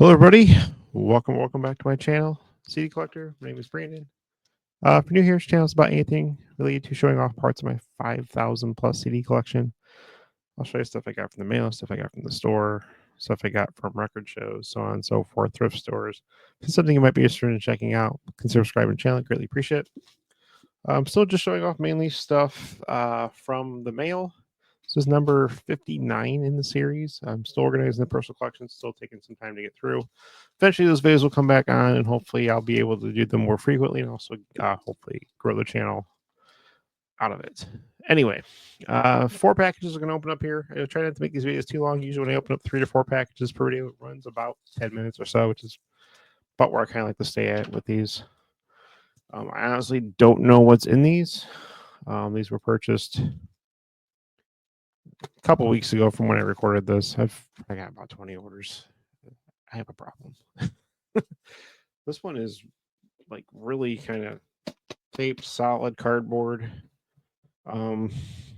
Hello, everybody. Welcome back to my channel, CD Collector. My name is Brandon. If you're new here, this channel is about anything related to showing off parts of my 5,000 plus CD collection. I'll show you stuff I got from the mail, stuff I got from the store, stuff I got from record shows, so on and so forth, thrift stores. If it's something you might be interested in checking out, consider subscribing to the channel. Greatly appreciate it. I'm still just showing off mainly stuff from the mail. This is number 59 in the series. I'm still organizing the personal collection, still taking some time to get through. Eventually, those videos will come back on, and hopefully, I'll be able to do them more frequently and also hopefully grow the channel out of it. Anyway, 4 packages are going to open up here. I try not to make these videos too long. Usually, when I open up 3 to 4 packages per video, it runs about 10 minutes or so, which is about where I kind of like to stay at with these. I honestly don't know what's in these. These were purchased a couple weeks ago from when I recorded this. I got about 20 orders. I have a problem. This one is like really kind of taped, solid cardboard.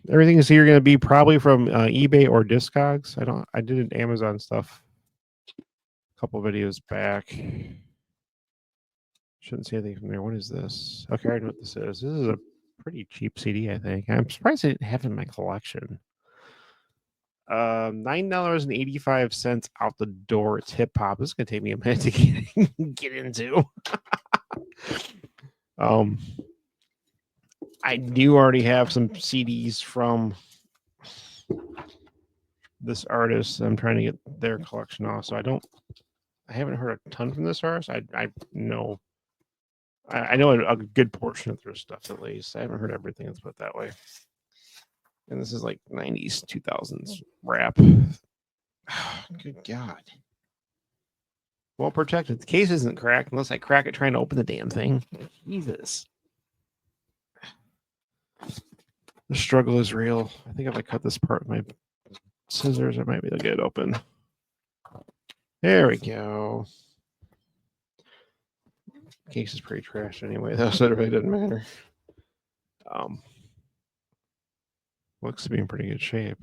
Everything is here going to be probably from eBay or Discogs. I did an Amazon stuff a couple videos back. Shouldn't see anything from there. What is this? Okay, I know what this is. This is a pretty cheap CD, I think. I'm surprised I didn't have it in my collection. $9.85 out the door. It's hip hop. This is gonna take me a minute to get into. I do already have some CDs from this artist. I'm trying to get their collection off, so I haven't heard a ton from this artist. I know I know a good portion of their stuff at least. I haven't heard everything. Let's put it that way. And this is like 90s, 2000s rap. Good God. Well protected. The case isn't cracked unless I crack it trying to open the damn thing. Jesus. The struggle is real. I think if I cut this part with my scissors, I might be able to get it open. There we go. The case is pretty trash anyway, though, so it really doesn't matter. Looks to be in pretty good shape.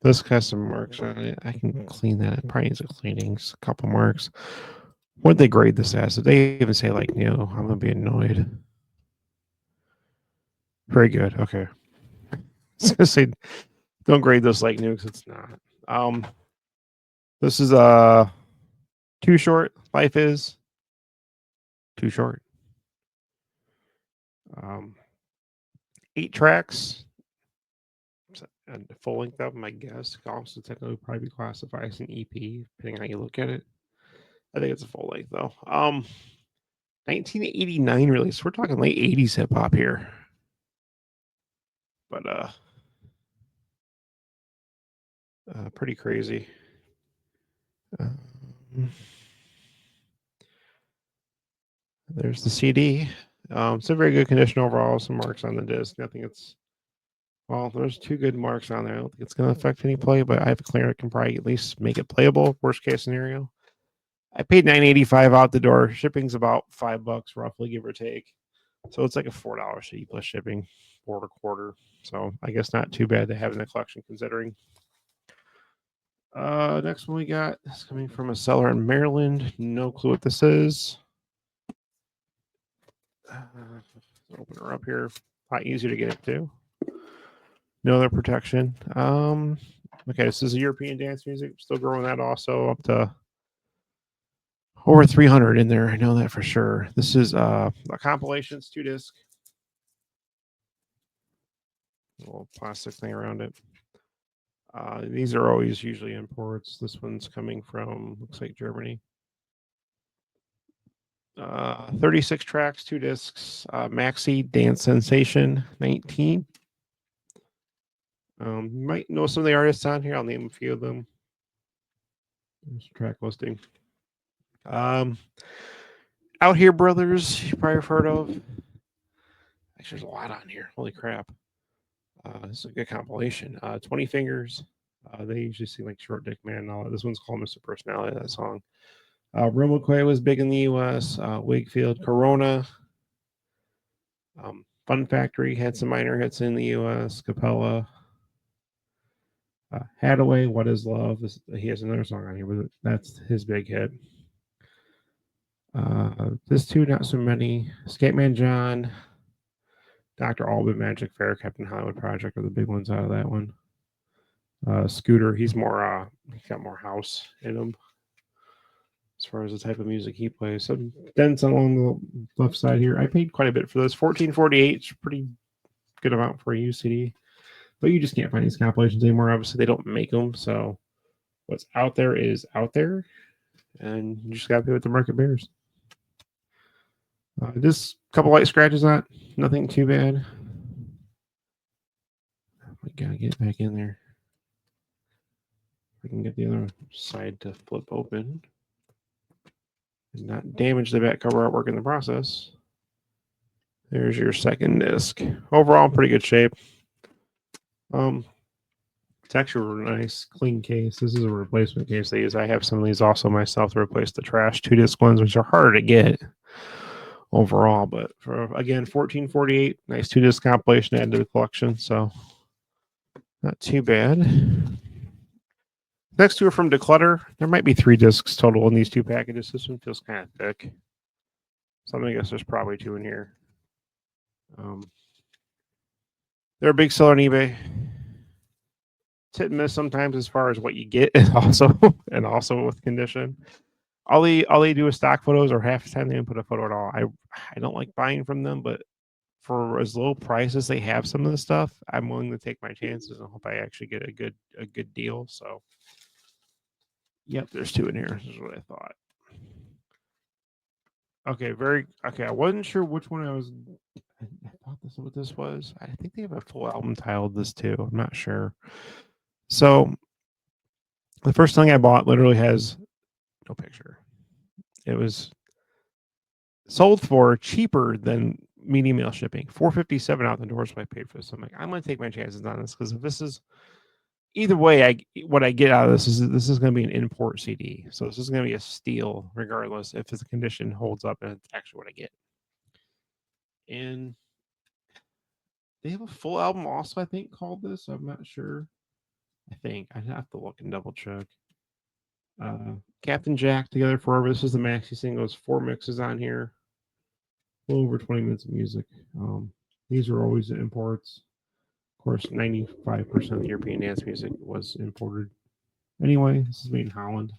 This has some marks on it. I can clean that. It probably needs a cleaning. Just a couple marks. What'd they grade this as? Did they even say, like, I'm going to be annoyed? Very good. Okay. I was going to say, don't grade this like new because it's not. This is too short. Life is too short. 8 tracks. And the full length of them, I guess, could also technically probably be classified as an EP, depending on how you look at it. I think it's a full length though. 1989 release. We're talking late 80s hip hop here. But pretty crazy. There's the CD. It's in very good condition overall. Some marks on the disc. Nothing it's there's 2 good marks on there. I don't think it's going to affect any play, but I have a cleaner that can probably at least make it playable. Worst case scenario. I paid $9.85 out the door. Shipping's about $5 roughly, give or take. So it's like a $4 CD plus shipping, $4.25. So I guess not too bad to have in the collection considering. Next one we got is coming from a seller in Maryland. No clue what this is. Open her up here. A lot easier to get it to. No other protection. Okay, this is European dance music. Still growing that also up to over 300 in there. I know that for sure. This is a compilation. It's 2 disc. Little plastic thing around it. These are always usually imports. This one's coming from, looks like Germany. 36 tracks, 2 discs. Maxi Dance Sensation 19. You might know some of the artists on here. I'll name a few of them. There's track listing. Out Here Brothers, you probably have heard of. Actually, there's a lot on here. Holy crap. This is a good compilation. 20 Fingers. They usually sing like Short Dick Man and all that. This one's called Mr. Personality, that song. Romoquay was big in the US. Wakefield, Corona. Fun Factory had some minor hits in the US. Capella. Hadaway, What Is Love? He has another song on here, but that's his big hit. This too, not so many. Skateman John, Dr. Alban, Magic Fair, Captain Hollywood Project are the big ones out of that one. Scooter, he's got more house in him as far as the type of music he plays. Some dents along the left side here. I paid quite a bit for this. $14.48 is pretty good amount for a used CD. But you just can't find these compilations anymore. Obviously, they don't make them. So what's out there is out there. And you just got to pay what the market bears. Just a couple light scratches on it. Nothing too bad. I got to get back in there. I can get the other side to flip open and not damage the back cover artwork in the process. There's your second disc. Overall, in pretty good shape. Texture nice, clean case. This is a replacement case they use. I have some of these also myself to replace the trash 2-disc ones, which are harder to get overall. But for again, $14.48, nice 2-disc compilation added to the collection. So not too bad. Next two are from Declutter. There might be 3 discs total in these 2 packages. This one feels kind of thick. So I guess there's probably 2 in here. They're a big seller on eBay. It's hit and miss sometimes as far as what you get, and also with condition. All they do is stock photos, or half the time they don't put a photo at all. I don't like buying from them, but for as low prices they have some of the stuff, I'm willing to take my chances and hope I actually get a good deal. So, yep, there's 2 in here. This is what I thought. Okay, I wasn't sure which one I thought what this was. I think they have a full album titled this too. I'm not sure. So the first thing I bought literally has no picture. It was sold for cheaper than medium mail shipping. $4.57 out the door is what I paid for this. So I'm like, I'm going to take my chances on this, because if this is either way, what I get out of this is going to be an import CD. So this is going to be a steal, regardless if the condition holds up and it's actually what I get. And they have a full album also, I think, called this. I'm not sure. I think I'd have to look and double check. Captain Jack, Together Forever. This is the maxi single. There's 4 mixes on here. A little over 20 minutes of music. These are always imports. Of course, 95% of the European dance music was imported. Anyway, this is made in Holland.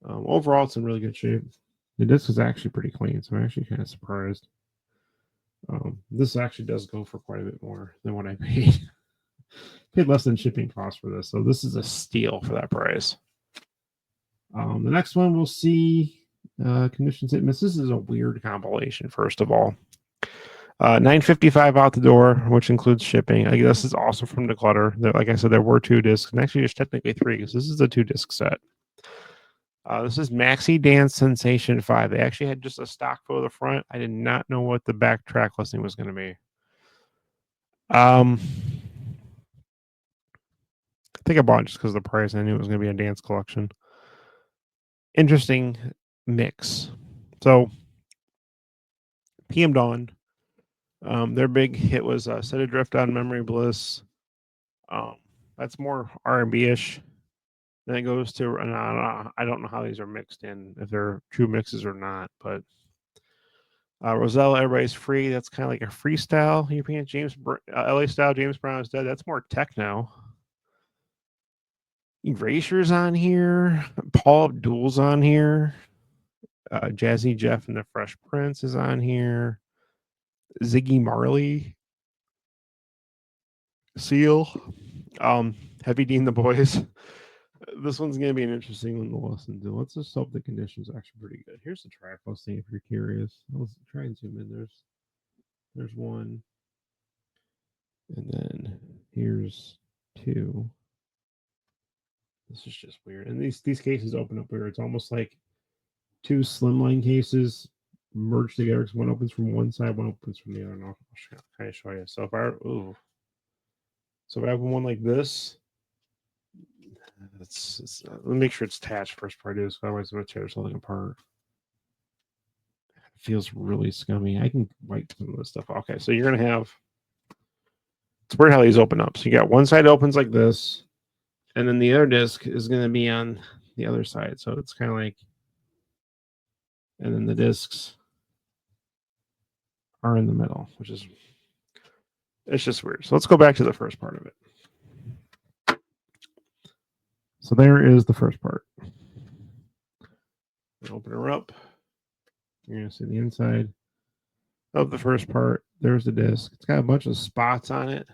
Overall, it's in really good shape. The disc is actually pretty clean, so I'm actually kind of surprised. This actually does go for quite a bit more than what I paid. Paid less than shipping costs for this, so this is a steal for that price. The next one we'll see conditions hit miss. This is a weird compilation, first of all. $9.55 out the door, which includes shipping. I guess this is also from Declutter. Like I said, there were 2 discs, and actually there's technically 3, because this is a 2-disc set. This is Maxi Dance Sensation 5. They actually had just a stock photo of the front. I did not know what the back track listing was going to be. I think I bought it just because of the price. I knew it was going to be a dance collection. Interesting mix. So, PM Dawn. Their big hit was Set Adrift on Memory Bliss. That's more R&B-ish. Then it goes to, I don't know how these are mixed in, if they're true mixes or not, but Rosella, Everybody's Free. That's kind of like a freestyle European LA style. James Brown is Dead. That's more techno. Erasure's on here. Paul Abdul's on here. Jazzy Jeff and the Fresh Prince is on here. Ziggy Marley. Seal. Heavy D and the Boys. This one's going to be an interesting one to listen to. Let's just hope the conditions are actually pretty good. Here's the track listing if you're curious. Let's try and zoom in. There's 1. And then here's 2. This is just weird. And these cases open up weird. It's almost like 2 slimline cases merged together, because one opens from one side, one opens from the other. And I'll kind of show you. So if I have one like this, let me make sure it's attached first before I do this, otherwise I'm going to tear something apart. It feels really scummy. I can wipe some of this stuff. Okay, so you're going to have It's weird how these open up. So you got one side opens like this, and then the other disc is going to be on the other side. So it's kind of like, and then the discs are in the middle, which is, it's just weird. So let's go back to the first part of it. So there is the first part. Open her up. You're going to see the inside of the first part. There's the disc. It's got a bunch of spots on it.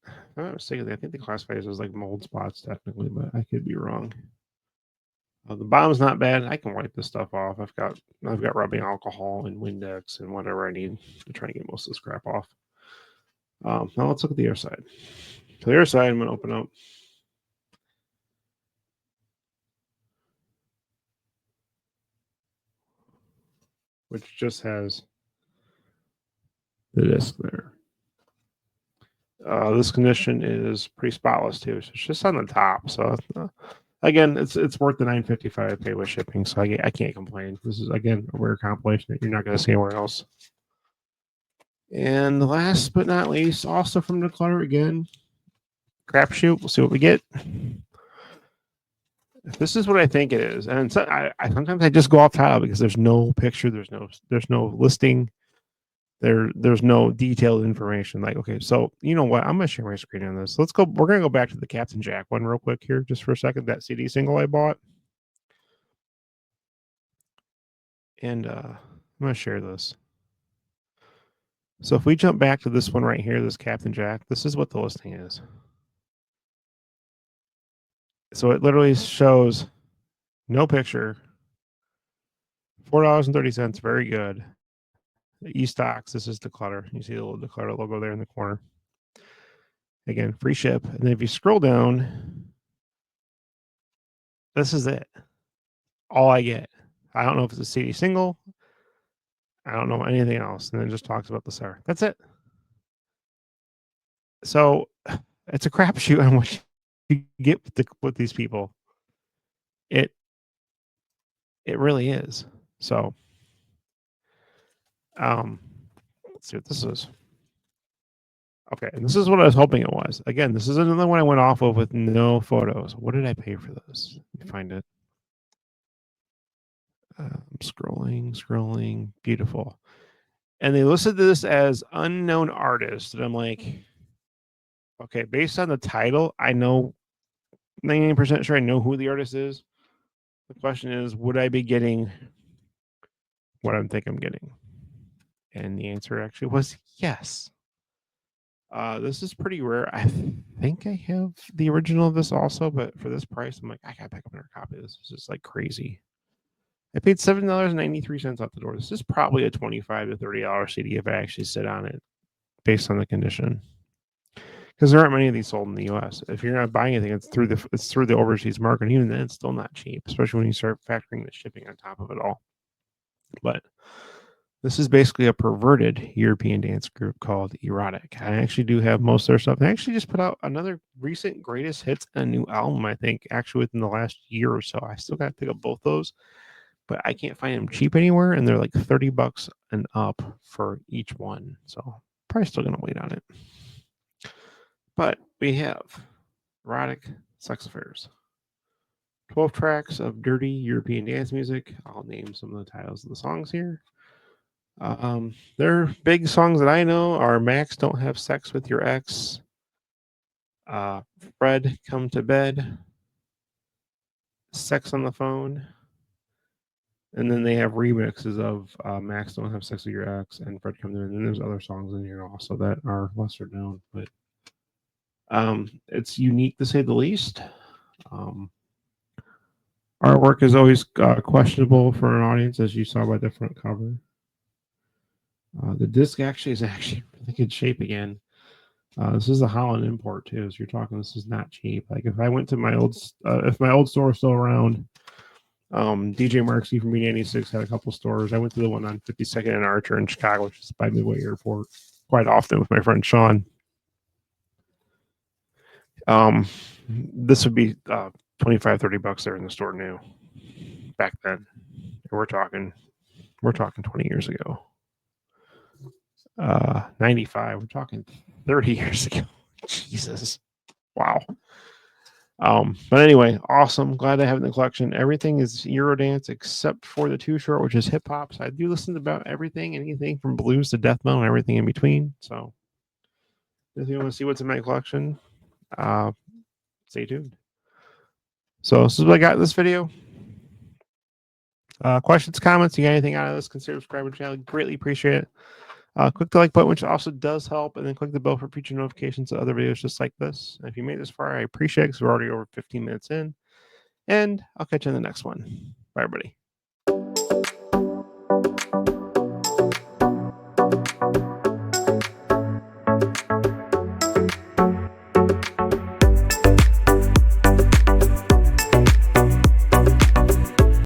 If I'm not mistaken, I think they classify it as like mold spots technically, but I could be wrong. The bottom's not bad. I can wipe this stuff off. I've got rubbing alcohol and Windex and whatever I need to try to get most of this crap off. Now let's look at the other side. So the other side, I'm going to open up. Which just has the disc there. This condition is pretty spotless too. So it's just on the top. So again, it's worth the $9.55 pay with shipping. So I can't complain. This is again a rare compilation that you're not going to see anywhere else. And last but not least, also from Declutter again, crapshoot. We'll see what we get. This is what I think it is, and so I sometimes I just go off title because there's no picture, there's no listing. There's no detailed information. Like, okay, so you know what? I'm gonna share my screen on this. Let's go. We're gonna go back to the Captain Jack one real quick here, just for a second. That CD single I bought, and I'm gonna share this. So if we jump back to this one right here, this Captain Jack, this is what the listing is. So it literally shows no picture, $4.30, very good. E-stocks, this is Declutter. You see the little Declutter logo there in the corner. Again, free ship. And then if you scroll down, this is it. All I get. I don't know if it's a CD single. I don't know anything else. And then it just talks about the SAR. That's it. So it's a crapshoot on what you get with these people. It really is. So let's see what this is. Okay, and this is what I was hoping it was. Again, this is another one I went off of with no photos. What did I pay for this? Let me find it. Scrolling. Beautiful. And they listed this as unknown artist. And I'm like, okay, based on the title, I know 99% sure I know who the artist is. The question is, would I be getting what I think I'm getting? And the answer actually was yes. This is pretty rare. I think I have the original of this also, but for this price, I'm like, I gotta pick up another copy of this. It's just like crazy. I paid $7.93 out the door. This is probably a $25 to $30 CD if I actually sit on it, based on the condition. Because there aren't many of these sold in the U.S. If you're not buying anything, it's through the overseas market. Even then, it's still not cheap, especially when you start factoring the shipping on top of it all. But this is basically a perverted European dance group called Erotic. I actually do have most of their stuff. They actually just put out another recent greatest hits and a new album, I think, actually within the last year or so. I still got to pick up both those, but I can't find them cheap anywhere, and they're like $30 and up for each one. So probably still gonna wait on it. But we have Erotic Sex Affairs. 12 tracks of dirty European dance music. I'll name some of the titles of the songs here. Their big songs that I know are Max, Don't Have Sex with Your Ex, Fred, Come to Bed, Sex on the Phone, and then they have remixes of Max, Don't Have Sex with Your Ex and Fred, Come to Bed. And then there's other songs in here also that are lesser known, but it's unique to say the least. Artwork is always questionable for an audience, as you saw by the front cover. The disc actually is actually really good shape again. This is a Holland import too, so you're talking this is not cheap. Like if I went to my old, if my old store was still around, DJ Marksy from B96 had a couple stores. I went to the one on 52nd and Archer in Chicago, which is by Midway Airport, quite often with my friend Sean. This would be $25-$30 there in the store new. Back then, we're talking 20 years ago. 95. We're talking 30 years ago. Jesus. Wow. But anyway, awesome. Glad to have it in the collection. Everything is Eurodance except for the Too Short, which is hip hop. So I do listen to about everything, anything from blues to death metal and everything in between. So if you want to see what's in my collection, stay tuned. So this is what I got in this video. Questions, comments, you got anything out of this, consider subscribing to the channel. Greatly appreciate it. Click the like button, which also does help, and then click the bell for future notifications of other videos just like this. And if you made this far, I appreciate it because we're already over 15 minutes in. And I'll catch you in the next one. Bye, everybody.